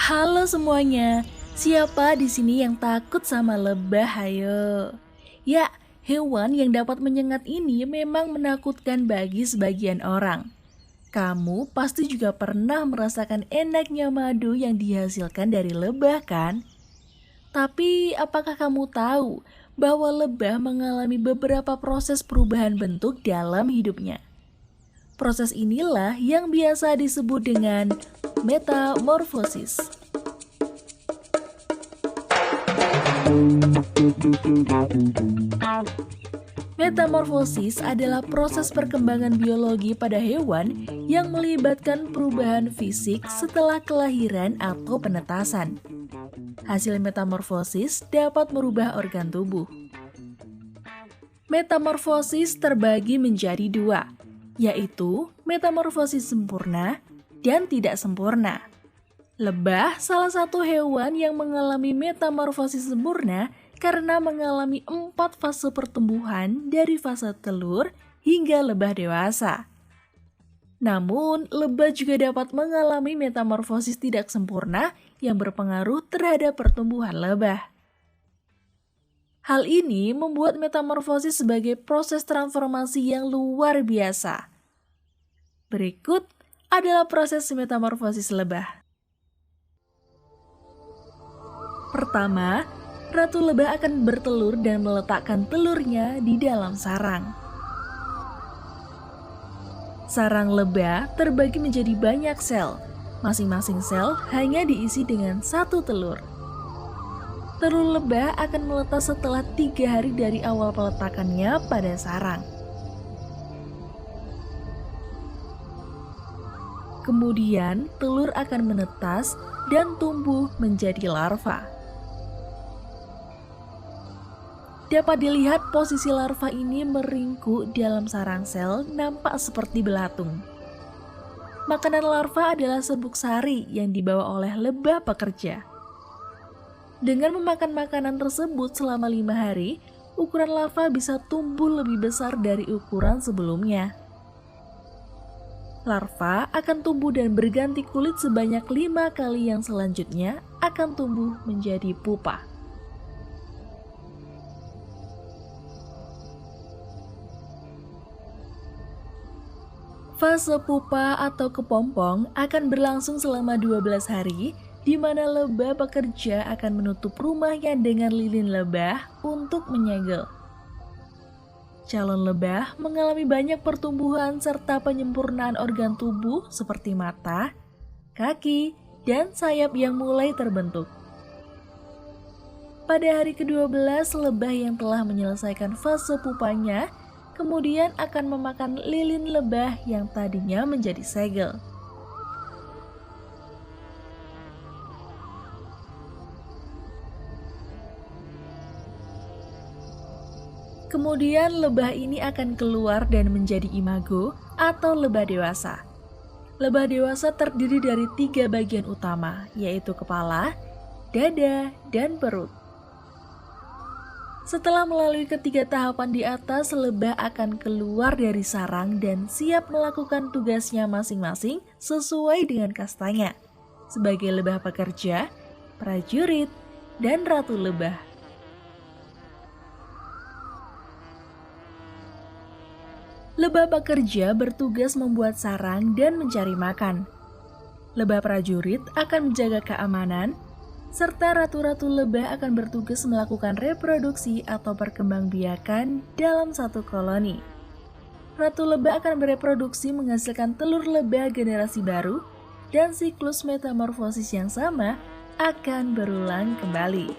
Halo semuanya, siapa di sini yang takut sama lebah? Hayo. Ya, hewan yang dapat menyengat ini memang menakutkan bagi sebagian orang. Kamu pasti juga pernah merasakan enaknya madu yang dihasilkan dari lebah kan? Tapi apakah kamu tahu bahwa lebah mengalami beberapa proses perubahan bentuk dalam hidupnya? Proses inilah yang biasa disebut dengan metamorfosis. Metamorfosis adalah proses perkembangan biologi pada hewan yang melibatkan perubahan fisik setelah kelahiran atau penetasan. Hasil metamorfosis dapat merubah organ tubuh. Metamorfosis terbagi menjadi dua, yaitu metamorfosis sempurna dan tidak sempurna. Lebah salah satu hewan yang mengalami metamorfosis sempurna karena mengalami 4 fase pertumbuhan dari fase telur hingga lebah dewasa. Namun, lebah juga dapat mengalami metamorfosis tidak sempurna yang berpengaruh terhadap pertumbuhan lebah. Hal ini membuat metamorfosis sebagai proses transformasi yang luar biasa. Berikut adalah proses metamorfosis lebah. Pertama, ratu lebah akan bertelur dan meletakkan telurnya di dalam sarang. Sarang lebah terbagi menjadi banyak sel. Masing-masing sel hanya diisi dengan satu telur. Telur lebah akan meletas setelah 3 hari dari awal peletakannya pada sarang. Kemudian, telur akan menetas dan tumbuh menjadi larva. Dapat dilihat posisi larva ini meringkuk dalam sarang sel nampak seperti belatung. Makanan larva adalah serbuk sari yang dibawa oleh lebah pekerja. Dengan memakan makanan tersebut selama 5 hari, ukuran larva bisa tumbuh lebih besar dari ukuran sebelumnya. Larva akan tumbuh dan berganti kulit sebanyak 5 kali yang selanjutnya akan tumbuh menjadi pupa. Fase pupa atau kepompong akan berlangsung selama 12 hari, di mana lebah pekerja akan menutup rumahnya dengan lilin lebah untuk menyegel. Calon lebah mengalami banyak pertumbuhan serta penyempurnaan organ tubuh seperti mata, kaki, dan sayap yang mulai terbentuk. Pada hari ke-12, lebah yang telah menyelesaikan fase pupanya kemudian akan memakan lilin lebah yang tadinya menjadi segel. Kemudian lebah ini akan keluar dan menjadi imago atau lebah dewasa. Lebah dewasa terdiri dari 3 bagian utama, yaitu kepala, dada, dan perut. Setelah melalui ketiga tahapan di atas, lebah akan keluar dari sarang dan siap melakukan tugasnya masing-masing sesuai dengan kastanya, sebagai lebah pekerja, prajurit, dan ratu lebah. Lebah pekerja bertugas membuat sarang dan mencari makan. Lebah prajurit akan menjaga keamanan, serta ratu-ratu lebah akan bertugas melakukan reproduksi atau perkembangbiakan dalam satu koloni. Ratu lebah akan bereproduksi menghasilkan telur lebah generasi baru, dan siklus metamorfosis yang sama akan berulang kembali.